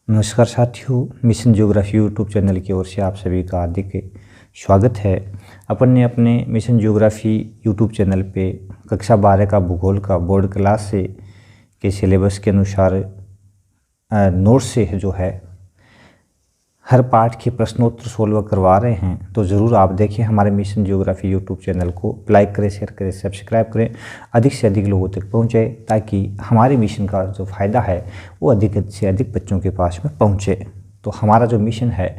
नमस्कार साथियों, mission geography YouTube channel की ओर से आप सभी का हार्दिक स्वागत है। अपन ने अपने मिशन ज्योग्राफी यूट्यूब चैनल पे कक्षा 12 का भूगोल का बोर्ड क्लास से के सिलेबस के अनुसार नोट्स से जो है हर पार्ट के प्रश्नोत्तर सोल्व करवा रहे हैं। तो ज़रूर आप देखिए हमारे मिशन ज्योग्राफी यूट्यूब चैनल को लाइक करें, शेयर करें, सब्सक्राइब करें, अधिक से अधिक लोगों तक पहुंचे ताकि हमारे मिशन का जो फ़ायदा है वो अधिक से अधिक बच्चों के पास में पहुंचे। तो हमारा जो मिशन है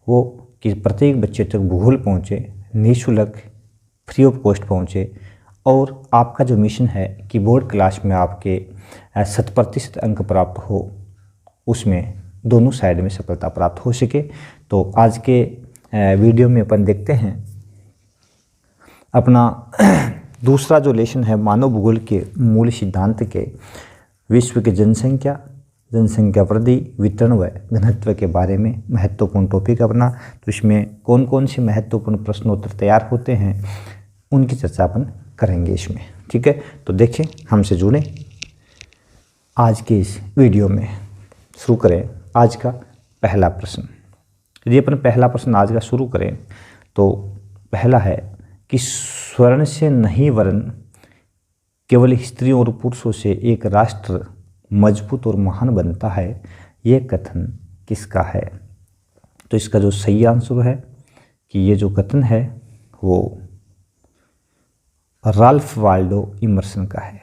वो कि प्रत्येक बच्चे तक भूगोल पहुँचे, निःशुल्क फ्री ऑफ कॉस्ट पहुँचे। और आपका जो मिशन है कि बोर्ड क्लास में आपके 100% अंक प्राप्त हो, उसमें दोनों साइड में सफलता प्राप्त हो सके। तो आज के वीडियो में अपन देखते हैं अपना दूसरा जो लेसन है मानव भूगोल के मूल सिद्धांत के विश्व की जनसंख्या वृद्धि, वितरण व घनत्व के बारे में महत्वपूर्ण टॉपिक अपना। तो इसमें कौन कौन से महत्वपूर्ण प्रश्नोत्तर तैयार होते हैं उनकी चर्चा अपन करेंगे इसमें, ठीक है। तो देखें, हमसे जुड़ें आज के इस वीडियो में। शुरू करें आज का पहला प्रश्न। यदि अपन पहला प्रश्न आज का शुरू करें तो पहला है कि स्वर्ण से नहीं वरन केवल स्त्रियों और पुरुषों से एक राष्ट्र मजबूत और महान बनता है, यह कथन किसका है? तो इसका जो सही आंसर है कि ये जो कथन है वो राल्फ वाल्डो इमर्सन का है।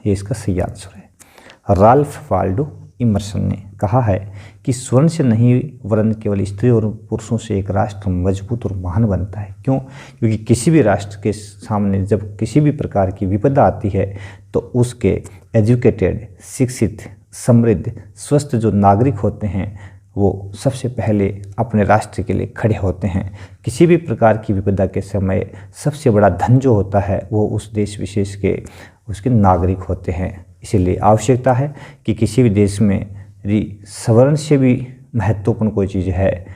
ये इसका सही आंसर है। राल्फ वाल्डो इमर्सन ने कहा है कि स्वर्ण से नहीं वरन केवल स्त्री और पुरुषों से एक राष्ट्र मजबूत और महान बनता है। क्यों? क्योंकि किसी भी राष्ट्र के सामने जब किसी भी प्रकार की विपदा आती है तो उसके एजुकेटेड, शिक्षित, समृद्ध, स्वस्थ जो नागरिक होते हैं वो सबसे पहले अपने राष्ट्र के लिए खड़े होते हैं। किसी भी प्रकार की विपदा के समय सबसे बड़ा धन जो होता है वो उस देश विशेष के उसके नागरिक होते हैं। इसीलिए आवश्यकता है कि किसी भी देश में यदि स्वर्ण से भी महत्वपूर्ण कोई चीज़ है,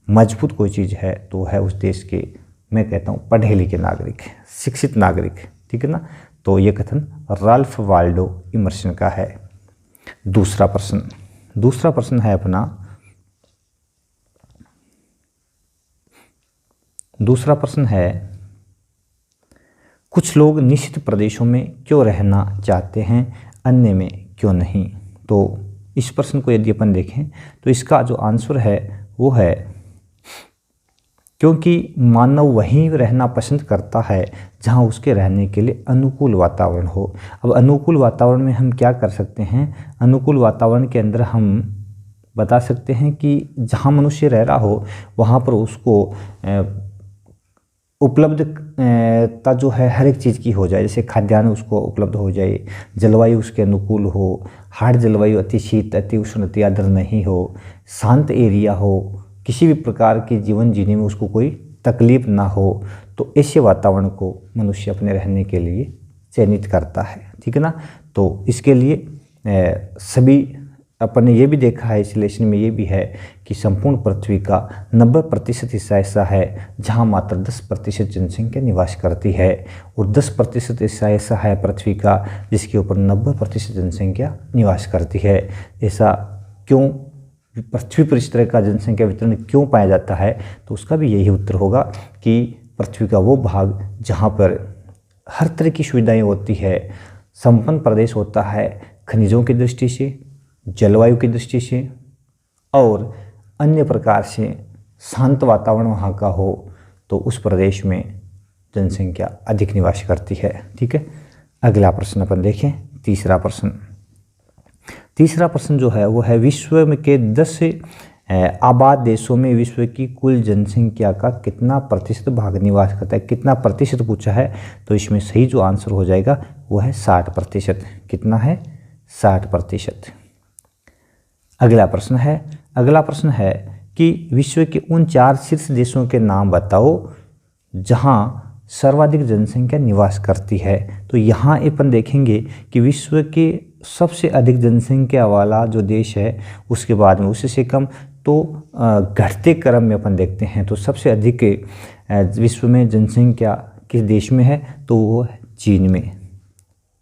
मजबूत कोई चीज़ है, तो है उस देश के, मैं कहता हूँ, पढ़े लिखे नागरिक, शिक्षित नागरिक, ठीक है ना। तो ये कथन राल्फ वाल्डो इमर्सन का है। दूसरा प्रश्न है अपना, दूसरा प्रश्न है कुछ लोग निश्चित प्रदेशों में क्यों रहना चाहते हैं, अन्य में क्यों नहीं? तो इस प्रश्न को यदि अपन देखें तो इसका जो आंसर है वो है क्योंकि मानव वहीं रहना पसंद करता है जहां उसके रहने के लिए अनुकूल वातावरण हो। अब अनुकूल वातावरण में हम क्या कर सकते हैं? अनुकूल वातावरण के अंदर हम बता सकते हैं कि जहां मनुष्य रह रहा हो वहां पर उसको उपलब्धता जो है हर एक चीज़ की हो जाए। जैसे खाद्यान्न उसको उपलब्ध हो जाए, जलवायु उसके अनुकूल हो, हार्ड जलवायु, अति शीत, अति उष्ण, अति आर्द्र नहीं हो, शांत एरिया हो, किसी भी प्रकार के जीवन जीने में उसको कोई तकलीफ ना हो। तो ऐसे वातावरण को मनुष्य अपने रहने के लिए चयनित करता है, ठीक है ना। तो इसके लिए सभी अपन ने ये भी देखा है, इस लेसन में ये भी है कि संपूर्ण पृथ्वी का 90% हिस्सा ऐसा है जहाँ मात्र 10% जनसंख्या निवास करती है, और 10% हिस्सा ऐसा है पृथ्वी का जिसके ऊपर 90% जनसंख्या निवास करती है। ऐसा क्यों पृथ्वी पर इस तरह का जनसंख्या वितरण क्यों पाया जाता है? तो उसका भी यही उत्तर होगा कि पृथ्वी का वो भाग जहाँ पर हर तरह की सुविधाएँ होती है, संपन्न प्रदेश होता है, खनिजों की दृष्टि से, जलवायु की दृष्टि से और अन्य प्रकार से शांत वातावरण वहाँ का हो, तो उस प्रदेश में जनसंख्या अधिक निवास करती है, ठीक है। अगला प्रश्न अपन देखें, तीसरा प्रश्न जो है वो है विश्व में के 10 आबाद देशों में विश्व की कुल जनसंख्या का कितना प्रतिशत भाग निवास करता है? कितना प्रतिशत पूछा है, तो इसमें सही जो आंसर हो जाएगा वो है 60%। कितना है? 60%। अगला प्रश्न है कि विश्व के उन 4 शीर्ष देशों के नाम बताओ जहां सर्वाधिक जनसंख्या निवास करती है। तो यहाँ अपन देखेंगे कि विश्व के सबसे अधिक जनसंख्या वाला जो देश है उसके बाद में उससे कम, तो घटते क्रम में अपन देखते हैं। तो सबसे अधिक विश्व में जनसंख्या किस देश में है? तो वो है चीन में।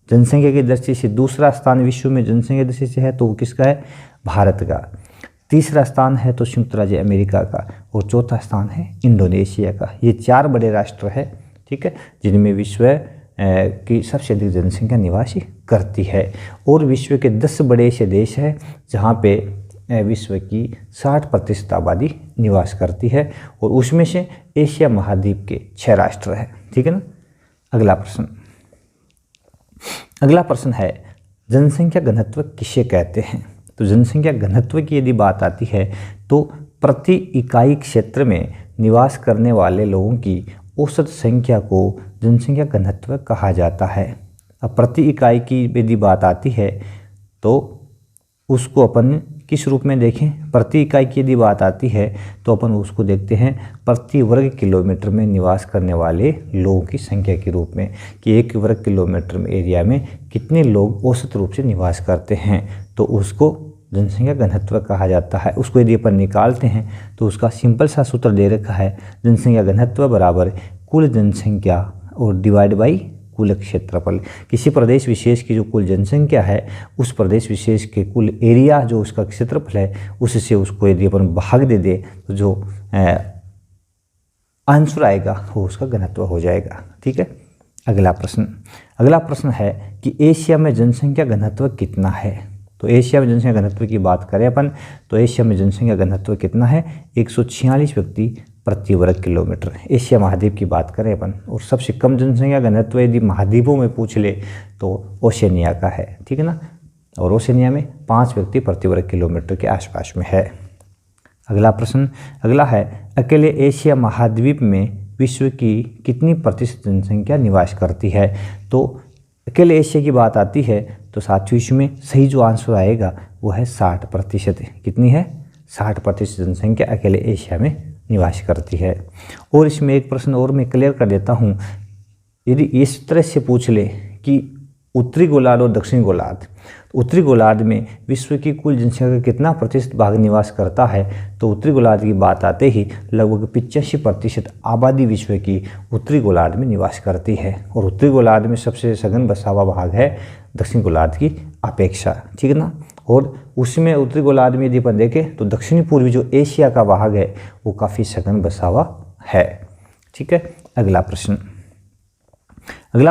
जनसंख्या की दृष्टि से दूसरा स्थान विश्व में जनसंख्या की दृष्टि से है तो वो किसका है? भारत का। तीसरा स्थान है तो संयुक्त राज्य अमेरिका का, और चौथा स्थान है इंडोनेशिया का। ये 4 बड़े राष्ट्र है, ठीक है, जिनमें विश्व की सबसे अधिक जनसंख्या निवास करती है। और विश्व के 10 बड़े ऐसे देश हैं जहाँ पे विश्व की 60% आबादी निवास करती है, और उसमें से एशिया महाद्वीप के 6 राष्ट्र हैं, ठीक है ना। अगला प्रश्न है जनसंख्या घनत्व किसे कहते हैं। तो जनसंख्या घनत्व की यदि बात आती है तो प्रति इकाई क्षेत्र में निवास करने वाले लोगों की औसत संख्या को जनसंख्या घनत्व कहा जाता है। अब प्रति इकाई की यदि बात आती है तो उसको अपन किस रूप में देखें। प्रति इकाई की यदि बात आती है तो अपन उसको देखते हैं प्रति वर्ग किलोमीटर में निवास करने वाले लोगों की संख्या के रूप में, कि 1 वर्ग किलोमीटर में एरिया में कितने लोग औसत रूप से निवास करते हैं, तो उसको जनसंख्या घनत्व कहा जाता है। उसको यदि अपन निकालते हैं तो उसका सिंपल सा सूत्र दे रखा है, जनसंख्या घनत्व बराबर कुल जनसंख्या और डिवाइड बाई कुल क्षेत्रफल। किसी प्रदेश विशेष की जो कुल जनसंख्या है उस प्रदेश विशेष के कुल एरिया जो उसका क्षेत्रफल है उससे उसको यदि अपन भाग दे दे तो जो आंसर आएगा वो उसका घनत्व हो जाएगा, ठीक है। अगला प्रश्न है कि एशिया में जनसंख्या घनत्व कितना है। तो एशिया में जनसंख्या घनत्व की बात करें अपन तो एशिया में जनसंख्या घनत्व कितना है, 146 व्यक्ति प्रति वर्ग किलोमीटर। एशिया महाद्वीप की बात करें अपन, और सबसे कम जनसंख्या घनत्व यदि महाद्वीपों में पूछ ले तो ओशनिया का है, ठीक है ना। और ओशनिया में 5 व्यक्ति प्रति वर्ग किलोमीटर के आसपास में है। अगला है अकेले एशिया महाद्वीप में विश्व की कितनी प्रतिशत जनसंख्या निवास करती है। तो अकेले एशिया की बात आती है तो साथियों इसमें सही जो आंसर आएगा वो है 60%। कितनी है, 60% जनसंख्या अकेले एशिया में निवास करती है। और इसमें एक प्रश्न और मैं क्लियर कर देता हूँ, यदि इस तरह से पूछ ले कि उत्तरी गोलार्ध और दक्षिणी गोलार्ध, उत्तरी गोलार्ध में विश्व की कुल जनसंख्या का कितना प्रतिशत भाग निवास करता है, तो उत्तरी गोलार्ध की बात आते ही लगभग 85% आबादी विश्व की उत्तरी गोलार्ध में निवास करती है। और उत्तरी गोलार्ध में सबसे सघन बसा हुआ भाग है दक्षिणी गोलार्ध की अपेक्षा, ठीक है ना। और उसमें उत्तरी गोलार्ध में यदि अपन देखें तो दक्षिणी पूर्वी जो एशिया का भाग है वो काफ़ी सघन बसा हुआ है, ठीक है। अगला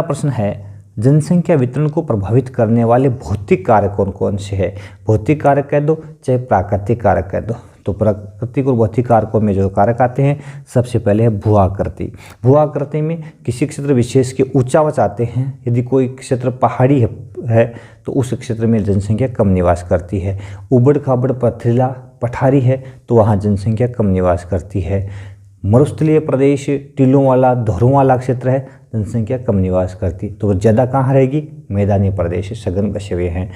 प्रश्न है जनसंख्या वितरण को प्रभावित करने वाले भौतिक कारक कौन कौन से हैं। भौतिक कारक कह दो चाहे प्राकृतिक कारक कह दो। तो प्राकृतिक और भौतिक कारकों में जो कारक आते हैं सबसे पहले है भू आकृति। भू आकृति में किसी क्षेत्र विशेष के ऊंचावच आते हैं। यदि कोई क्षेत्र पहाड़ी है तो उस क्षेत्र में जनसंख्या कम निवास करती है। उबड़ खाबड़ पथरीला पठारी है तो वहाँ जनसंख्या कम निवास करती है। मरुस्थलीय प्रदेश, टीलों वाला, धोरों वाला क्षेत्र है, जनसंख्या कम निवास करती। तो ज़्यादा कहाँ रहेगी, मैदानी प्रदेश सघन बसे हुए हैं।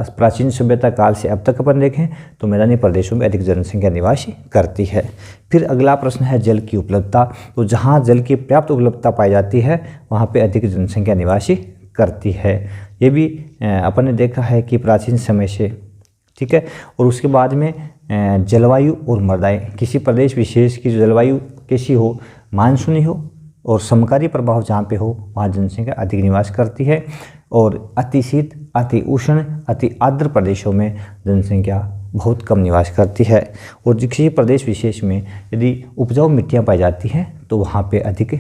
प्राचीन सभ्यता काल से अब तक अपन देखें तो मैदानी प्रदेशों में अधिक जनसंख्या निवास करती है। फिर अगला प्रश्न है जल की उपलब्धता। तो जहाँ जल की पर्याप्त उपलब्धता पाई जाती है वहाँ पे अधिक जनसंख्या निवास करती है। ये भी अपन ने देखा है कि प्राचीन समय से, ठीक है। और उसके बाद में जलवायु और मृदाएं, किसी प्रदेश विशेष की जलवायु कैसी हो, मानसूनी हो और समकारी प्रभाव जहाँ पे हो वहाँ जनसंख्या अधिक निवास करती है। और अति शीत, अति उष्ण, अति आर्द्र प्रदेशों में जनसंख्या बहुत कम निवास करती है। और किसी प्रदेश विशेष में यदि उपजाऊ मिट्टियाँ पाई जाती हैं तो वहाँ पे अधिक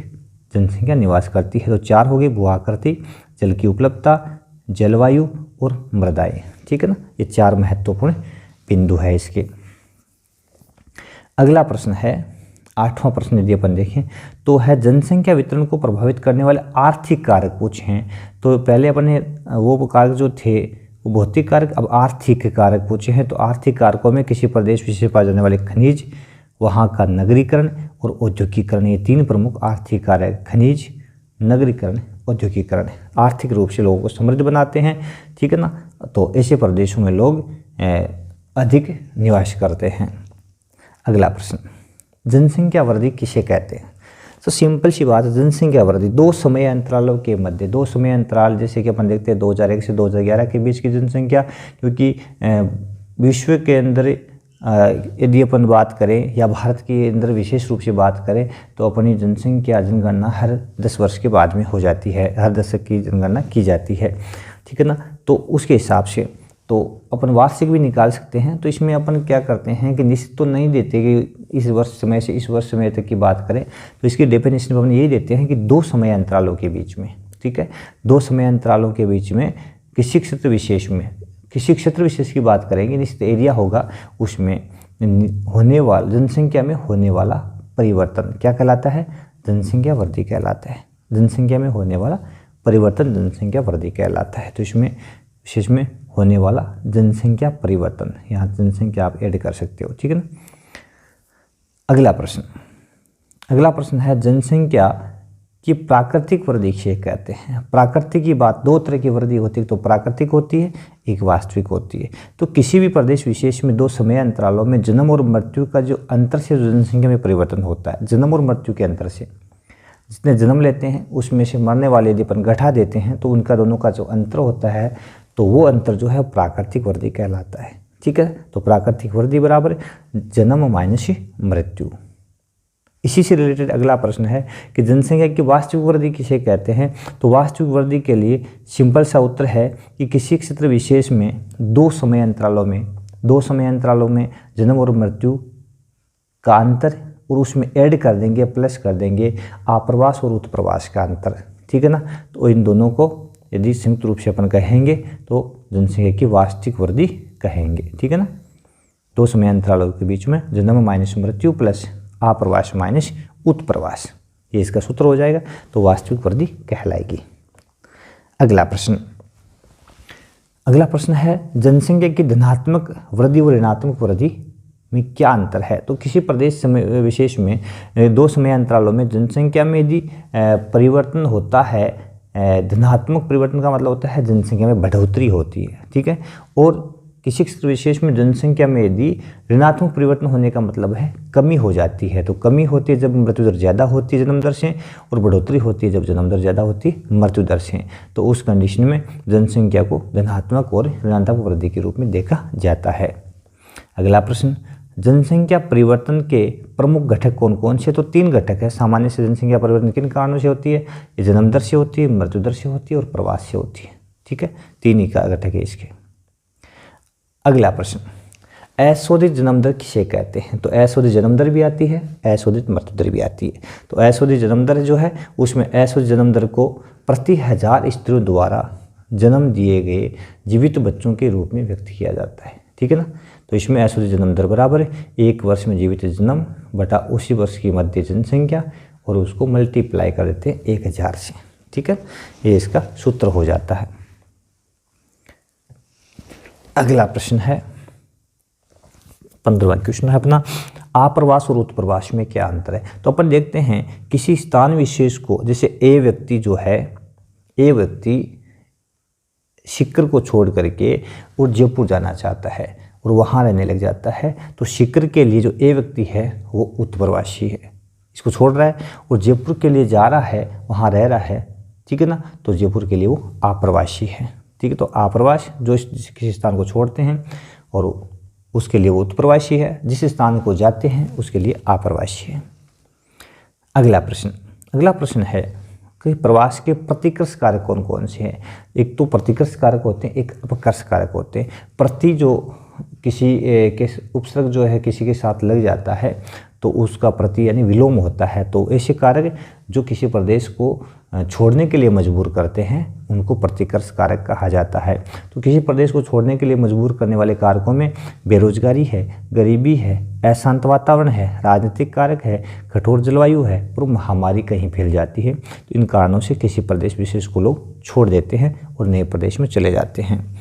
जनसंख्या निवास करती है। तो 4 हो गए, भू आकृति, जल की उपलब्धता, जलवायु और मृदाएं, ठीक है ना। ये 4 महत्वपूर्ण बिंदु है इसके। अगला प्रश्न है 8वां प्रश्न यदि अपन देखें तो है जनसंख्या वितरण को प्रभावित करने वाले आर्थिक कारक कुछ हैं। तो पहले अपने वो कारक जो थे वो भौतिक कारक, अब आर्थिक कारक पूछे हैं। तो आर्थिक कारकों में किसी प्रदेश विशेष पाए जाने वाले खनिज, वहाँ का नगरीकरण और औद्योगिकरण, ये 3 प्रमुख आर्थिक कारक, खनिज, नगरीकरण, औद्योगिकरण, आर्थिक रूप से लोगों को समृद्ध बनाते हैं, ठीक है ना। तो ऐसे प्रदेशों में लोग अधिक निवास करते हैं। अगला प्रश्न, जनसंख्या वृद्धि किसे कहते हैं। तो सिंपल सी बात है, जनसंख्या वृद्धि 2 समय अंतरालों के मध्य, 2 समय अंतराल जैसे कि अपन देखते हैं 2001 से 2011 के बीच की जनसंख्या, क्योंकि विश्व के अंदर यदि अपन बात करें या भारत के अंदर विशेष रूप से बात करें तो अपनी जनसंख्या जनगणना हर 10 वर्ष के बाद में हो जाती है, हर दशक की जनगणना की जाती है, ठीक है ना। तो उसके हिसाब से तो अपन वार्षिक भी निकाल सकते हैं। तो इसमें अपन क्या करते हैं कि निश्चित तो नहीं देते कि इस वर्ष समय से इस वर्ष समय तक की बात करें, तो इसकी डेफिनेशन अपन यही देते हैं कि 2 समय अंतरालों के बीच में, ठीक है, 2 समय अंतरालों के बीच में किसी क्षेत्र विशेष में, किसी क्षेत्र विशेष की बात करेंगे, निश्चित एरिया होगा, उसमें होने वाला जनसंख्या में होने वाला परिवर्तन क्या कहलाता है? जनसंख्या वृद्धि कहलाता है। जनसंख्या में होने वाला परिवर्तन जनसंख्या वृद्धि कहलाता है। तो इसमें विशेष में होने वाला जनसंख्या परिवर्तन, यहाँ जनसंख्या आप ऐड कर सकते हो, ठीक है ना। अगला प्रश्न है जनसंख्या की प्राकृतिक वृद्धि किसे कहते हैं? प्राकृतिक की बात, 2 तरह की वृद्धि होती है, तो प्राकृतिक होती है, एक वास्तविक होती है। तो किसी भी प्रदेश विशेष में 2 समय अंतरालों में जन्म और मृत्यु का जो अंतर से जनसंख्या में परिवर्तन होता है, जन्म और मृत्यु के अंतर से, जितने जन्म लेते हैं उसमें से मरने वाले यदि अपन घटा देते हैं तो उनका दोनों का जो अंतर होता है, तो वो अंतर जो है प्राकृतिक वृद्धि कहलाता है, ठीक है। तो प्राकृतिक वृद्धि बराबर जन्म माइनस मृत्यु। इसी से रिलेटेड अगला प्रश्न है कि जनसंख्या की वास्तविक वृद्धि किसे कहते हैं? तो वास्तविक वृद्धि के लिए सिंपल सा उत्तर है कि किसी क्षेत्र विशेष में 2 समय अंतरालों में जन्म और मृत्यु का अंतर, और उसमें ऐड कर देंगे, प्लस कर देंगे आप्रवास और उत्प्रवास का अंतर, ठीक है ना। तो इन दोनों को यदि संयुक्त रूप से अपन कहेंगे तो जनसंख्या की वास्तविक वृद्धि कहेंगे, ठीक है ना। 2 समय अंतरालों के बीच में जन्म माइनस मृत्यु प्लस आप्रवास माइनस उत्प्रवास, ये इसका सूत्र हो जाएगा, तो वास्तविक वृद्धि कहलाएगी। अगला प्रश्न है जनसंख्या की धनात्मक वृद्धि और ऋणात्मक वृद्धि में क्या अंतर है? तो किसी प्रदेश समय विशेष में 2 समय अंतरालों में जनसंख्या में यदि परिवर्तन होता है, धनात्मक परिवर्तन का मतलब होता है जनसंख्या में बढ़ोतरी होती है, ठीक है, और किसी क्षेत्र विशेष में जनसंख्या में यदि ऋणात्मक परिवर्तन होने का मतलब है कमी हो जाती है। तो कमी होती है जब मृत्यु दर ज़्यादा होती है जन्म दर से, और बढ़ोतरी होती है जब जन्म दर ज़्यादा होती है मृत्यु दर से। तो उस कंडीशन में जनसंख्या को धनात्मक और ऋणात्मक वृद्धि के रूप में देखा जाता है। अगला प्रश्न, जनसंख्या परिवर्तन के प्रमुख घटक कौन कौन से? तो 3 घटक है। सामान्य से जनसंख्या परिवर्तन किन कारणों से होती है? ये जन्म दर से होती है, मृत्यु दर से होती है और प्रवास से होती है, ठीक है, 3 ही का घटक है इसके। अगला प्रश्न, अशोधित जन्म दर किसे कहते हैं? तो अशोधित जन्म दर भी आती है, अशोधित मृत्यु दर भी आती है। तो अशोधित जन्म दर जो है उसमें अशोधित जन्म दर को प्रति 1000 स्त्रियों द्वारा जन्म दिए गए जीवित बच्चों के रूप में व्यक्त किया जाता है, ठीक है ना। तो इसमें अशोधित जन्म दर बराबर है 1 वर्ष में जीवित जन्म बटा उसी वर्ष की मध्य जनसंख्या, और उसको मल्टीप्लाई कर देते हैं 1000 से, ठीक है, ये इसका सूत्र हो जाता है। अगला प्रश्न है 15वां क्वेश्चन है अपना, आप्रवास और उत्प्रवास में क्या अंतर है? तो अपन देखते हैं किसी स्थान विशेष को, जैसे ए व्यक्ति सीकर को छोड़ करके और जयपुर जाना चाहता है और वहाँ रहने लग जाता है, तो सीकर के लिए जो ए व्यक्ति है वो उत्प्रवासी है, इसको छोड़ रहा है, और जयपुर के लिए जा रहा है, वहाँ रह रहा है, ठीक है ना, तो जयपुर के लिए वो आप्रवासी है, ठीक है। तो आप्रवास जो किसी स्थान को छोड़ते हैं और उसके लिए वो उत्प्रवासी है, जिस स्थान को जाते हैं उसके लिए आप्रवासी है। अगला प्रश्न है कि प्रवास के प्रतिकर्ष कारक कौन कौन से हैं? एक तो प्रतिकर्ष कारक होते हैं, एक अपकर्ष कारक होते हैं। प्रति जो किसी के उपसर्ग जो है किसी के साथ लग जाता है तो उसका प्रति यानी विलोम होता है। तो ऐसे कारक जो किसी प्रदेश को छोड़ने के लिए मजबूर करते हैं उनको प्रतिकर्ष कारक कहा जाता है। तो किसी प्रदेश को छोड़ने के लिए मजबूर करने वाले कारकों में बेरोजगारी है, गरीबी है, अशांत वातावरण है, राजनीतिक कारक है, कठोर जलवायु है और महामारी कहीं फैल जाती है। तो इन कारणों से किसी प्रदेश विशेष को लोग छोड़ देते हैं और नए प्रदेश में चले जाते हैं।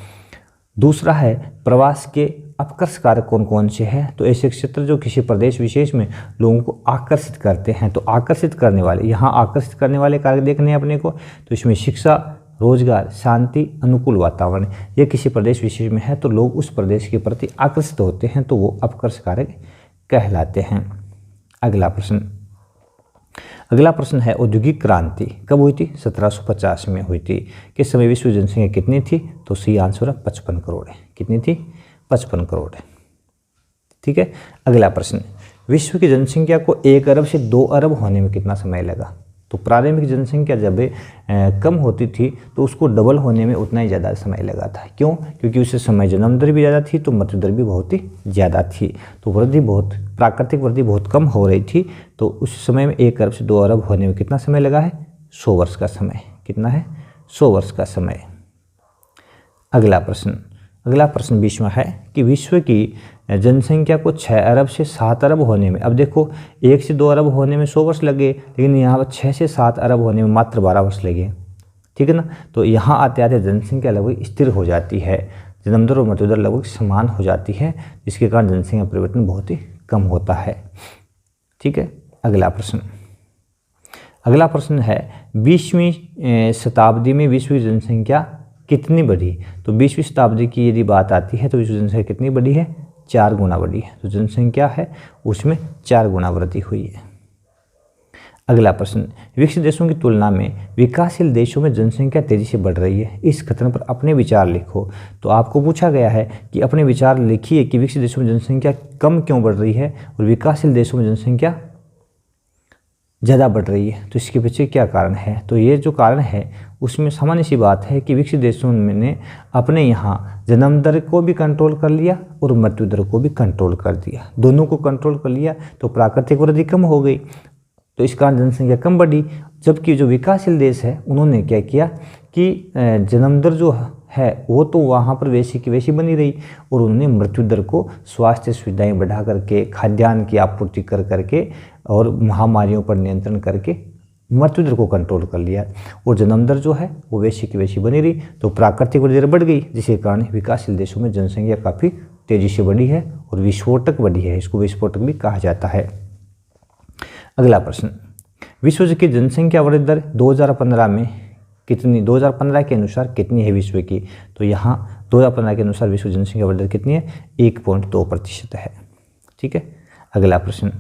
दूसरा है प्रवास के अपकर्ष कारक कौन कौन से हैं? तो ऐसे क्षेत्र जो किसी प्रदेश विशेष में लोगों को आकर्षित करते हैं। तो आकर्षित करने वाले, यहाँ आकर्षित करने वाले कारक देखने हैं अपने को, तो इसमें शिक्षा, रोजगार, शांति, अनुकूल वातावरण, ये किसी प्रदेश विशेष में है तो लोग उस प्रदेश के प्रति आकर्षित होते हैं, तो वो अपकर्ष कारक कहलाते हैं। अगला प्रश्न है औद्योगिक क्रांति कब हुई थी? 1750 में हुई थी। किस समय विश्व जनसंख्या कितनी थी? तो सही आंसर है 55 करोड़ है। कितनी थी? 55 करोड़ है, ठीक है। अगला प्रश्न, विश्व की जनसंख्या को 1 अरब से 2 अरब होने में कितना समय लगा? तो प्रारंभिक जनसंख्या जब कम होती थी तो उसको डबल होने में उतना ही ज़्यादा समय लगा था। क्यों? क्योंकि उस समय जन्म दर भी ज़्यादा थी तो मृत्यु दर भी बहुत ही ज़्यादा थी। तो प्राकृतिक वृद्धि बहुत कम हो रही थी। तो उस समय में 1 अरब से 2 अरब होने में कितना समय लगा है? 100 वर्ष का समय। कितना है? 100 वर्ष का समय। अगला प्रश्न 20वां है कि विश्व की जनसंख्या को 6 अरब से 7 अरब होने में, अब देखो 1 से 2 अरब होने में 100 वर्ष लगे, लेकिन यहाँ पर 6 से 7 अरब होने में मात्र 12 वर्ष लगे। ठीक है ना। तो यहाँ आते आते जनसंख्या लगभग स्थिर हो जाती है, जन्म दर और मृत्यु दर लगभग समान हो जाती है, जिसके कारण जनसंख्या परिवर्तन बहुत ही कम होता है। ठीक है। अगला प्रश्न है 20वीं शताब्दी में विश्व की जनसंख्या कितनी बढ़ी? तो 20वीं शताब्दी की यदि बात आती है तो विश्व जनसंख्या कितनी बढ़ी है? 4 गुना बढ़ी है। तो जनसंख्या है उसमें 4 गुना वृद्धि हुई है। अगला प्रश्न, विकसित देशों की तुलना में विकासशील देशों में जनसंख्या तेजी से बढ़ रही है, इस कथन पर अपने विचार लिखो। तो आपको पूछा गया है कि अपने विचार लिखिए कि विकसित देशों में जनसंख्या कम क्यों बढ़ रही है और विकासशील देशों में जनसंख्या ज़्यादा बढ़ रही है। तो इसके पीछे क्या कारण है? तो ये जो कारण है उसमें सामान्य सी बात है कि विकसित देशों ने अपने यहाँ जन्म दर को भी कंट्रोल कर लिया और मृत्यु दर को भी कंट्रोल कर दिया, दोनों को कंट्रोल कर लिया। तो प्राकृतिक वृद्धि कम हो गई, तो इस कारण जनसंख्या कम बढ़ी। जबकि जो विकासशील देश है उन्होंने क्या किया कि जन्म दर जो है वो तो वहाँ पर वैसी की वैसी बनी रही और उन्होंने मृत्यु दर को स्वास्थ्य सुविधाएं बढ़ा करके, खाद्यान्न की आपूर्ति कर करके और महामारियों पर नियंत्रण करके मृत्यु दर को कंट्रोल कर लिया और जन्म दर जो है वो वैसी की वैसी बनी रही। तो प्राकृतिक वृद्धि दर बढ़ गई, जिसके कारण विकासशील देशों में जनसंख्या काफ़ी तेज़ी से बढ़ी है और विस्फोटक बढ़ी है। इसको विस्फोटक भी कहा जाता है। अगला प्रश्न, विश्व की जनसंख्या वृद्धि दर 2015 में कितनी, 2015 के अनुसार कितनी है विश्व की? तो यहाँ 2015 के अनुसार विश्व जनसंख्या वृद्धि दर कितनी है? 1.2% है। ठीक है। अगला प्रश्न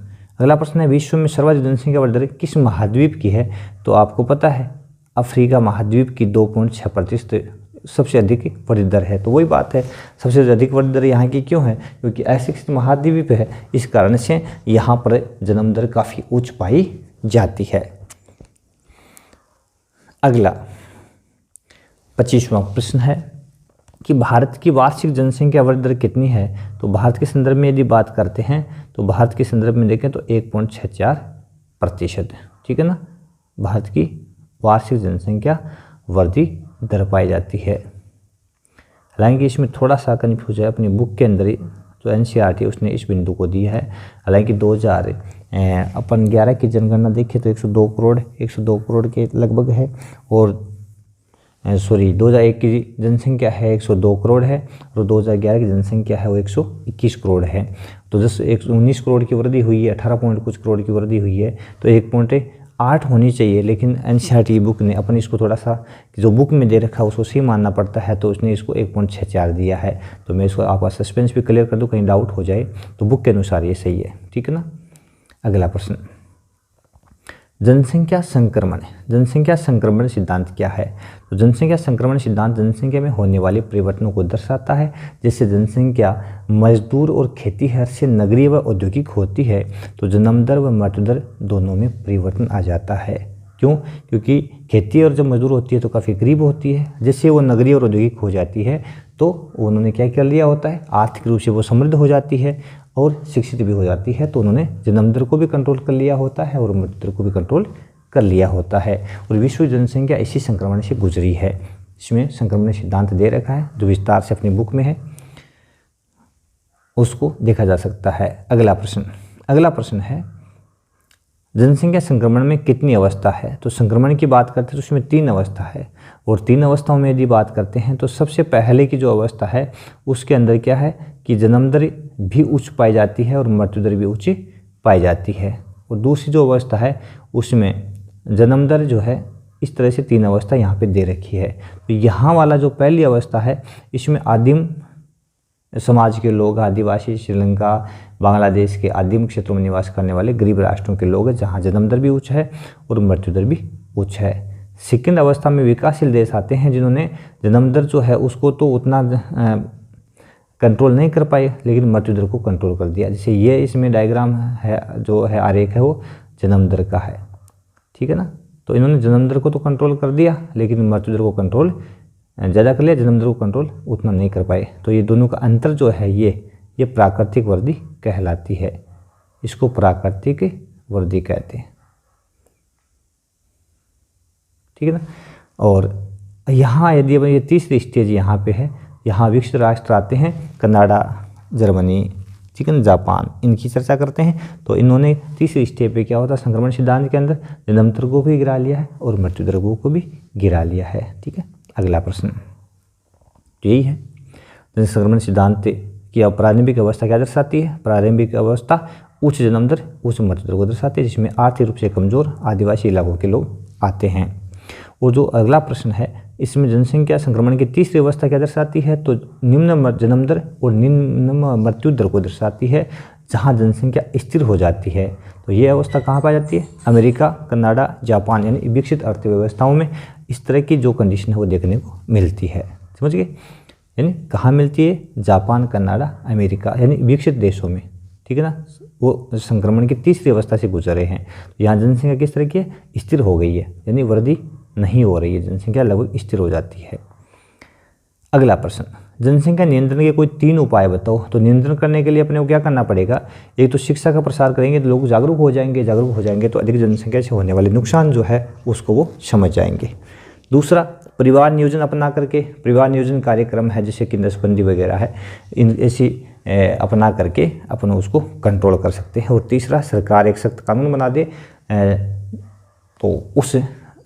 है विश्व में सर्वाधिक जनसंख्या वृद्धि दर किस महाद्वीप की है? तो आपको पता है अफ्रीका महाद्वीप की 2.6% सबसे अधिक वृद्धि दर है। तो वही बात है, सबसे अधिक वृद्धि दर यहाँ की क्यों है? क्योंकि ऐसे महाद्वीप है, इस कारण से यहाँ पर जन्म दर काफ़ी उच्च पाई जाती है। अगला 25वां प्रश्न है कि भारत की वार्षिक जनसंख्या वृद्धि दर कितनी है? तो भारत के संदर्भ में यदि बात करते हैं तो भारत के संदर्भ में देखें तो 1.64%। ठीक है ना। भारत की वार्षिक जनसंख्या वृद्धि दर पाई जाती है। हालांकि इसमें थोड़ा सा कन्फ्यूज है, अपनी बुक के अंदर ही जो NCERT उसने इस बिंदु को दिया है। हालांकि 2011 की जनगणना देखें तो 102 करोड़ के लगभग है और 2001 की जनसंख्या है 102 करोड़ है और 2011 की जनसंख्या है वो 121 करोड़ है। तो 19 करोड़ की वृद्धि हुई है, 18 पॉइंट कुछ करोड़ की वृद्धि हुई है। तो 1.8 होनी चाहिए, लेकिन NCERT बुक ने अपनी इसको थोड़ा सा जो बुक में दे रखा है उसको सही मानना पड़ता है, तो उसने इसको 1.64 दिया है। तो मैं इसको आपका सस्पेंस भी क्लियर कर दूँ, कहीं डाउट हो जाए तो बुक के अनुसार ये सही है। ठीक है ना। अगला प्रश्न, जनसंख्या संक्रमण सिद्धांत क्या है? तो जनसंख्या संक्रमण सिद्धांत जनसंख्या में होने वाले परिवर्तनों को दर्शाता है, जिससे जनसंख्या मजदूर और खेतीहर से नगरीय व औद्योगिक होती है। तो जन्म दर व मृत्यु दर दोनों में परिवर्तन आ जाता है। क्यों? क्योंकि खेती और जब मजदूर होती है तो काफ़ी गरीब होती है, जैसे वो नगरीय और औद्योगिक हो जाती है तो उन्होंने क्या कर लिया होता है, आर्थिक रूप से वो समृद्ध हो जाती है और शिक्षित भी हो जाती है। तो उन्होंने जन्म दर को भी कंट्रोल कर लिया होता है और मृत्यु दर को भी कंट्रोल कर लिया होता है। और विश्व जनसंख्या इसी संक्रमण से गुजरी है। इसमें संक्रमण सिद्धांत दे रखा है जो विस्तार से अपनी बुक में है, उसको देखा जा सकता है। अगला प्रश्न है जनसंख्या संक्रमण में कितनी अवस्था है? तो संक्रमण की बात करते हैं तो उसमें 3 अवस्था है और 3 अवस्थाओं में यदि बात करते हैं तो सबसे पहले की जो अवस्था है उसके अंदर क्या है कि जन्म दर भी उच्च पाई जाती है और मृत्यु दर भी उच्च पाई जाती है। और दूसरी जो अवस्था है उसमें जन्म दर जो है इस तरह से 3 अवस्था यहाँ पे दे रखी है। तो यहाँ वाला जो पहली अवस्था है इसमें आदिम समाज के लोग, आदिवासी, श्रीलंका, बांग्लादेश के आदिम क्षेत्रों में निवास करने वाले गरीब राष्ट्रों के लोग हैं, जहाँ जन्म दर भी उच्च है और मृत्यु दर भी उच्च है। सेकंड अवस्था में विकासशील देश आते हैं जिन्होंने जन्म दर जो है उसको तो उतना कंट्रोल नहीं कर पाए, लेकिन मृत्यु दर को कंट्रोल कर दिया। जैसे ये इसमें डायग्राम है जो है, आरेख है वो जन्म दर का है। ठीक है ना। तो इन्होंने जन्म दर को तो कंट्रोल कर दिया, लेकिन मृत्यु दर को कंट्रोल ज़्यादा कर लिया, जन्म दर को कंट्रोल उतना नहीं कर पाए। तो ये दोनों का अंतर जो है ये प्राकृतिक वृद्धि कहलाती है। इसको प्राकृतिक वृद्धि कहते हैं, ठीक है ना। और यहाँ यदि ये तीसरी स्टेज यहाँ पे है, यहाँ विकसित राष्ट्र आते हैं, कनाडा, जर्मनी, ठीक है ना, जापान, इनकी चर्चा करते हैं। तो इन्होंने तीसरी स्टेज पे क्या होता है, संक्रमण सिद्धांत के अंदर जन्म दर को भी गिरा लिया है और मृत्यु दर को भी गिरा लिया है, ठीक है। अगला प्रश्न तो यही है, संक्रमण सिद्धांत की प्रारंभिक अवस्था क्या दर्शाती है। प्रारंभिक अवस्था उच्च जन्म दर, उच्च मृत्यु दर को दर्शाती है, जिसमें आर्थिक रूप से कमजोर आदिवासी इलाकों के लोग आते हैं। और जो अगला प्रश्न है, इसमें जनसंख्या संक्रमण की तीसरी अवस्था क्या दर्शाती है, तो निम्न जन्म दर और निम्न मृत्यु दर को दर्शाती है, जहां जनसंख्या स्थिर हो जाती है। तो ये अवस्था कहाँ पाई जाती है, अमेरिका, कनाडा, जापान, यानी विकसित अर्थव्यवस्थाओं में इस तरह की जो कंडीशन है वो देखने को मिलती है। समझ गए, यानी कहाँ मिलती है, जापान, कनाडा, अमेरिका, यानी विकसित देशों में, ठीक है ना। वो संक्रमण की तीसरी अवस्था से गुजरे हैं। तो यहाँ जनसंख्या किस तरह की है, स्थिर हो गई है, यानी वृद्धि नहीं हो रही है, जनसंख्या लगभग स्थिर हो जाती है। अगला प्रश्न, जनसंख्या नियंत्रण के कोई 3 उपाय बताओ। तो नियंत्रण करने के लिए अपने को क्या करना पड़ेगा, एक तो शिक्षा का प्रसार करेंगे तो लोग जागरूक हो जाएंगे तो अधिक जनसंख्या से होने वाले नुकसान जो है उसको वो समझ जाएंगे। दूसरा, परिवार नियोजन अपना करके, परिवार नियोजन कार्यक्रम है जैसे कि नसबंदी वगैरह है, इन ऐसी अपना करके अपन उसको कंट्रोल कर सकते हैं। और तीसरा, सरकार एक सख्त कानून बना दे तो उस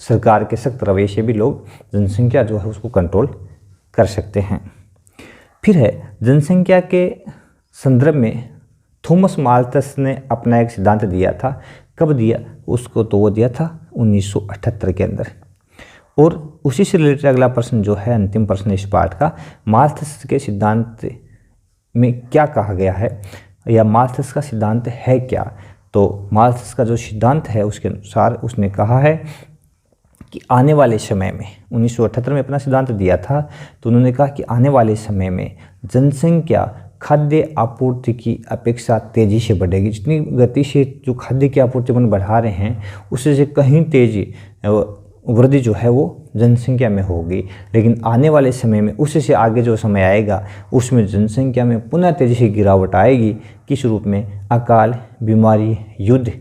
सरकार के सख्त रवैये से भी लोग जनसंख्या जो है उसको कंट्रोल कर सकते हैं। फिर है, जनसंख्या के संदर्भ में थॉमस माल्थस ने अपना एक सिद्धांत दिया था। कब दिया उसको, तो वो दिया था 1978 के अंदर। और उसी से रिलेटेड अगला प्रश्न जो है, अंतिम प्रश्न इस पाठ का, माल्थस के सिद्धांत में क्या कहा गया है या माल्थस का सिद्धांत है क्या। तो माल्थस का जो सिद्धांत है उसके अनुसार उसने कहा है कि आने वाले समय में, 1978 में अपना सिद्धांत दिया था, तो उन्होंने कहा कि आने वाले समय में जनसंख्या खाद्य आपूर्ति की अपेक्षा तेज़ी से बढ़ेगी। जितनी गति से जो खाद्य की आपूर्ति अपन बढ़ा रहे हैं उससे से कहीं तेज़ी वृद्धि जो है वो जनसंख्या में होगी। लेकिन आने वाले समय में, उससे से आगे जो समय आएगा उसमें जनसंख्या में पुनः तेज़ी से गिरावट आएगी। किस रूप में, अकाल, बीमारी, युद्ध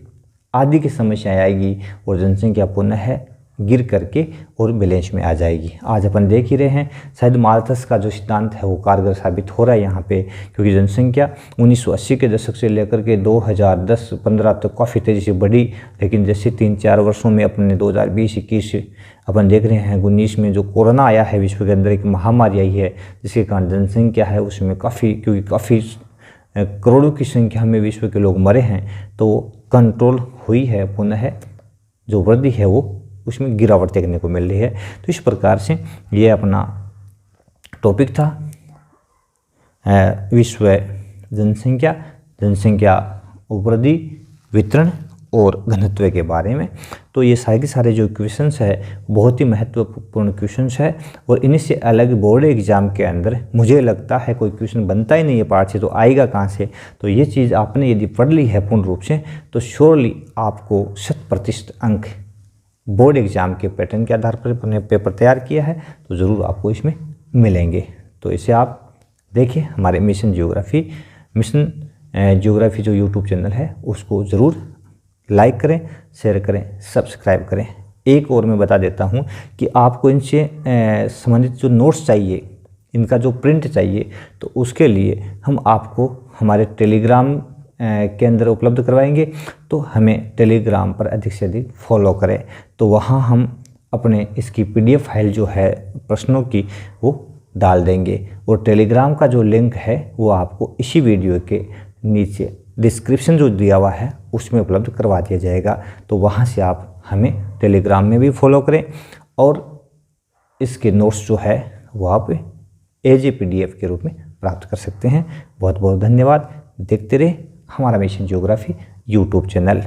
आदि की समस्याएं आएगी और जनसंख्या पुनः गिर करके और बैलेंस में आ जाएगी। आज अपन देख ही रहे हैं, शायद माल्थस का जो सिद्धांत है वो कारगर साबित हो रहा है यहाँ पे, क्योंकि जनसंख्या 1980 के दशक से लेकर के 2010-15 तक काफ़ी तेज़ी से बढ़ी। लेकिन जैसे 3-4 वर्षों में अपने 2020-21 अपन देख रहे हैं, 19 में जो कोरोना आया है, विश्व के अंदर एक महामारी आई है, जिसके कारण जनसंख्या है उसमें काफ़ी, क्योंकि काफ़ी करोड़ों की संख्या में विश्व के लोग मरे हैं, तो कंट्रोल हुई है, पुनः जो वृद्धि है वो उसमें गिरावट देखने को मिल रही है। तो इस प्रकार से ये अपना टॉपिक था, विश्व जनसंख्या वृद्धि, वितरण और घनत्व के बारे में। तो ये सारे के सारे जो क्वेश्चंस है बहुत ही महत्वपूर्ण क्वेश्चंस है, और इन्हीं से अलग बोर्ड एग्जाम के अंदर मुझे लगता है कोई क्वेश्चन बनता ही नहीं है पाठ से, तो आएगा कहाँ से। तो ये चीज़ आपने यदि पढ़ ली है पूर्ण रूप से, तो श्योरली आपको 100% अंक बोर्ड एग्ज़ाम के पैटर्न के आधार पर अपने पेपर तैयार किया है, तो ज़रूर आपको इसमें मिलेंगे। तो इसे आप देखिए, हमारे मिशन जियोग्राफी जो यूट्यूब चैनल है उसको ज़रूर लाइक करें, शेयर करें, सब्सक्राइब करें। एक और मैं बता देता हूं कि आपको इनसे संबंधित जो नोट्स चाहिए, इनका जो प्रिंट चाहिए, तो उसके लिए हम आपको हमारे टेलीग्राम के अंदर उपलब्ध करवाएंगे। तो हमें टेलीग्राम पर अधिक से अधिक फॉलो करें, तो वहाँ हम अपने इसकी PDF फाइल जो है प्रश्नों की वो डाल देंगे। और टेलीग्राम का जो लिंक है वो आपको इसी वीडियो के नीचे डिस्क्रिप्शन जो दिया हुआ है उसमें उपलब्ध करवा दिया जाएगा। तो वहाँ से आप हमें टेलीग्राम में भी फॉलो करें, और इसके नोट्स जो है वो आप एज ए PDF के रूप में प्राप्त कर सकते हैं। बहुत बहुत धन्यवाद। देखते रहे हमारा मिशन जियोग्राफी यूट्यूब चैनल।